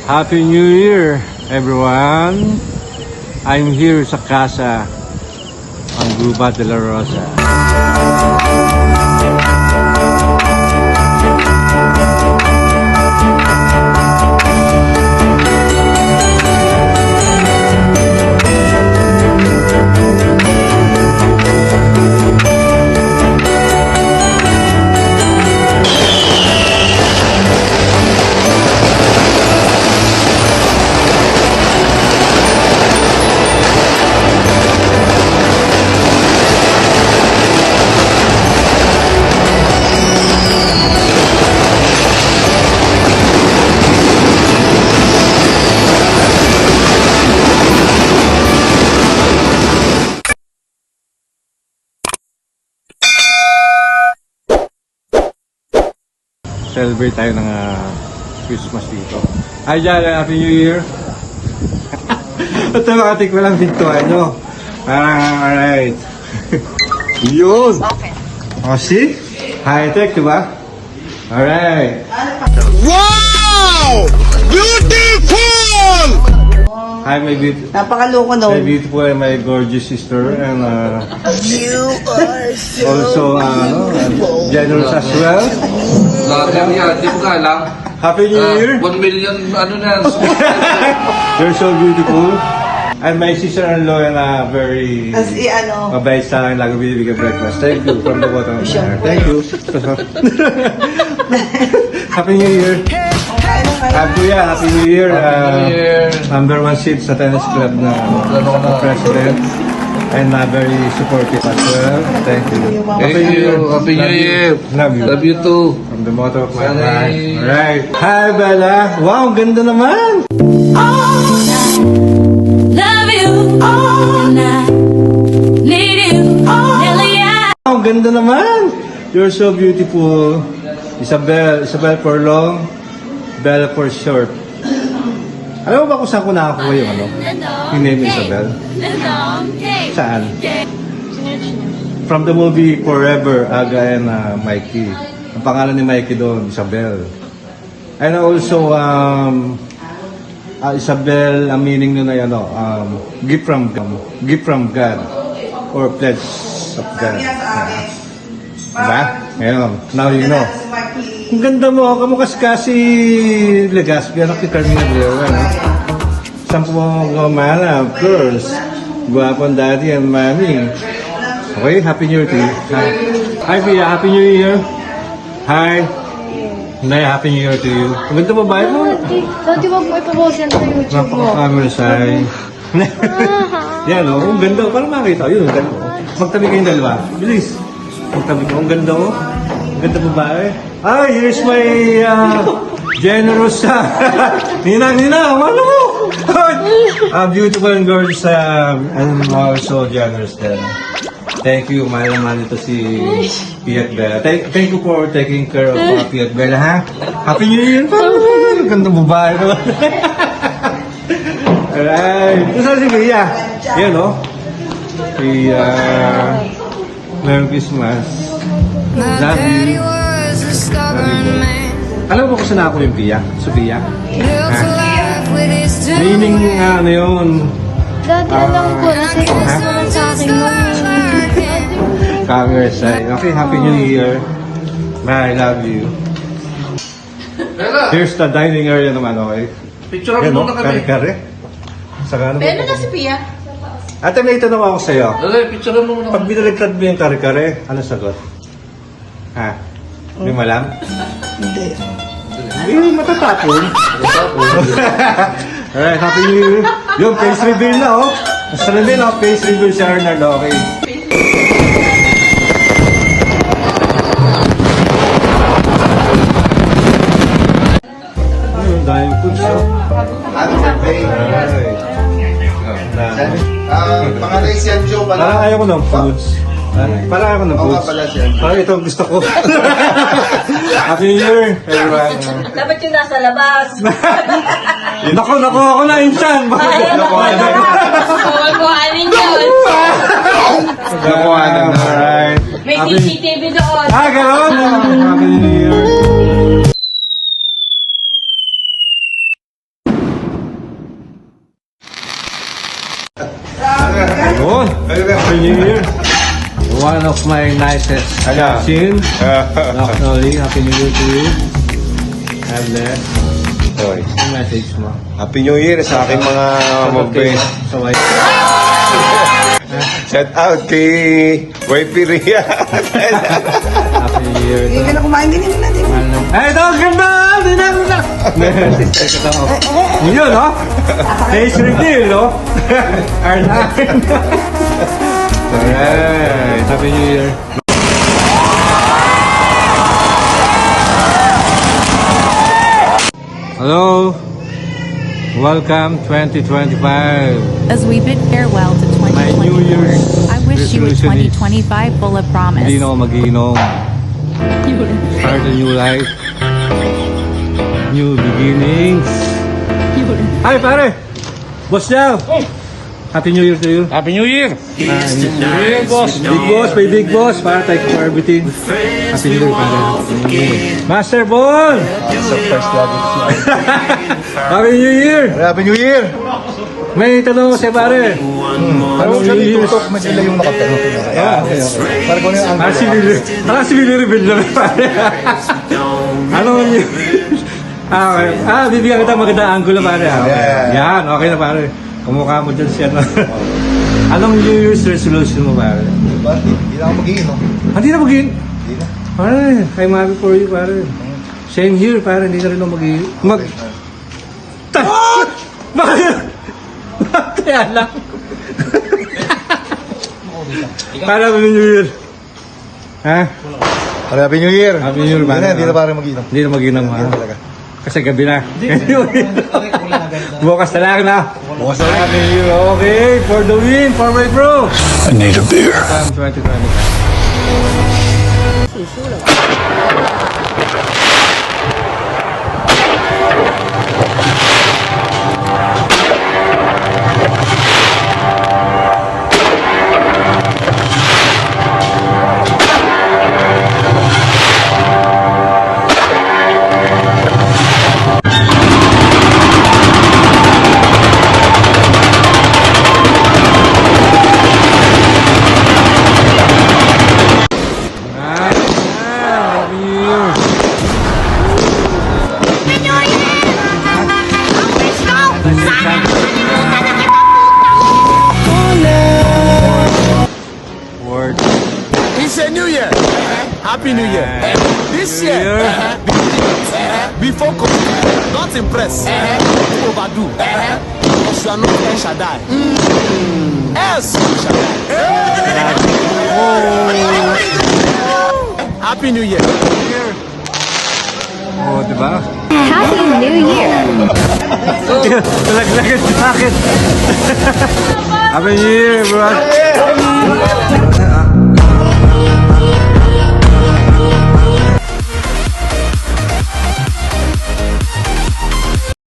Happy New Year, everyone! I'm here sa casa on Gubat de la Rosa. Celebrate tayo ng Christmas dito. Hi Jan, Happy New Year! Ito makatik ko lang pintuan nyo. Alright. Yun! O, see? High-tech, diba? Alright. Wow! Beautiful! Hi, my beautiful. Napakaloko no. My beautiful and my gorgeous sister. And You are so also, generous as well. Vlogger yan, di mo ka alam. Happy New Year! 1 million, ano na. You're so beautiful. And my sister-in-law and very As mabait sa akin, lagi binibigyan breakfast. Thank you from the bottom of my heart. Thank you. Happy New Year. Kuya, Happy New Year. Number 1 seat sa tennis club na president. And very supportive as well. Thank you. Thank you. Happy New Year. Love you. Love you too. From the bottom of my Sana heart. eh. Alright. Hi, Bella. Wow, ang ganda naman. Love you all night. Need you daily. Wow, ang ganda naman. You're so beautiful. Isabel for long, Bella for short. Alam mo ba kung saan ko nakakuha yung yung name Isabel? Saan? From the movie Forever, Aga and Mikey. Ang pangalan ni Mikey doon, Isabel. And also, Isabel, ang meaning nun ay gift from God or pledge of God. Diba? Ngayon, now you know. Ang ganda mo, kamukas kasi Legazpi, anak ni Carmina Aguilera, no? Sampu mo gumana, of course. Guwapon daddy and mommy. Okay, Happy New Year to you. Hi, Pia, Happy New Year. Hi. Nay, Happy New Year to you. Ang ganda ba ba mo? Dati wag mo ipapost yan sa YouTube mo. Napaka-camera shy. Yan, no? Ang ganda. Parang makita. Yun, ang ganda. Magtabi kayong dalawa. Bilis. Magtabi ko. Ang ganda, oh. Ang ganda babae. Ay, here's my generous Ninang, ano mo? Beautiful and gorgeous and also generous then. Thank you, mahal naman ito si Piat Bella. Thank you for taking care of Piat Bella, ha? Happy New Year! Ang ganda babae naman. Alright. Ito sa si Pia. Yan, no? Pia. Merry Christmas. Love you. Alam mo kung saan ako yung Pia? Sophia? Meaning yun? Dati alam ko, nasa naman sa akin Camera side. Okay, Happy New Year. Bye, love you. Bella, Here's the dining area naman, okay? picture Yan, mo no? muna kami. Kare-kare. Saka ano? Pero na si Pia. Ate, may tanong ako sa'yo. Dali, picture mo muna Pag kami. binaligtad mo yung kare-kare, ano sagot? Ha? Hindi mo alam? Hindi. Hindi, matatapon. Alright, Happy New Year. Yung face reveal na, oh. Basta na din, oh. Face reveal si Arnold, okay. Ayun, dahil foods, oh. Happy birthday. Alright. Pangalan si Anjo Parang pala. ayaw ko ng foods. Parang ayaw ko ng Oo nga foods. pala si Anjo. Parang ito ang gusto ko. Happy New Year, everyone. Dapat yung nasa labas. Nako, ako na, Insan. Kuhanin yun. Alright. May CCTV doon. Gano'n. Happy New Year. Oh, Happy New Year. One of my nicest Ano? seen. Actually, Happy New Year to you. God bless. Oy. Yung message mo. Happy New Year sa aking mga mabait. So, I... Shout out kay Wifey Ria. Happy New Year. Hindi ka na kumain din natin. Ay, ito! Ang ganda! Hindi na! Sister ko to. Yun, no? Face reveal, no? R9. Alright. Happy New Year. Hello. Welcome 2025. As we bid farewell to My New 2024, Year's I wish you a resolution is 2025 full of promise. Hindi na ako mag-iinom. Start a new life. New beginnings. Hi, pare! Boss Jao! Happy New Year to you. Happy New Year! New Year, boss! Big boss, may big boss. Para thank you for everything. Happy New Year, pare. Happy New Year. Master Bon! Surprise lagi siya. Happy New Year! Happy New Year! May tanong ko siya, pare. Ano Anong siya New Year's? ditutok? Mas sila yung nakatanong. Okay. Para kung yung Parang si Billy lang, pare. Anong New Year's? Okay. Bibigyan kita magandang angulo, pare. Okay. Yeah. Yan, okay na, pare. Kumukha mo dyan siya. No? Anong New Year's resolution mo, pare? Hindi na ako mag-iinom. Hindi na mag-in. Hindi na. Pare, I'm happy for you, pare. Same here, pare. Hindi na rin ako mag-in. Bakit? Kaya lang. Para mo New Year. Ha? Happy New Year! Happy New Year, pare. Hindi na parang mag-iinom. Hindi na mag-inom, ha? Talaga. Kasi gabi na. Bukas na lang na. Bukas na lang. Happy New Year. Okay, for the win, for my bro. I need a beer. 2025. Happy New Year. Word. It's a new year. Happy New Year. This year, be focused, not impressed, not overdo. Because you are not El Shaddai. Else, you shall die. Happy New Year. Oh, diba? Happy New Year! Talaglagan sa akin. Happy New Year, bro.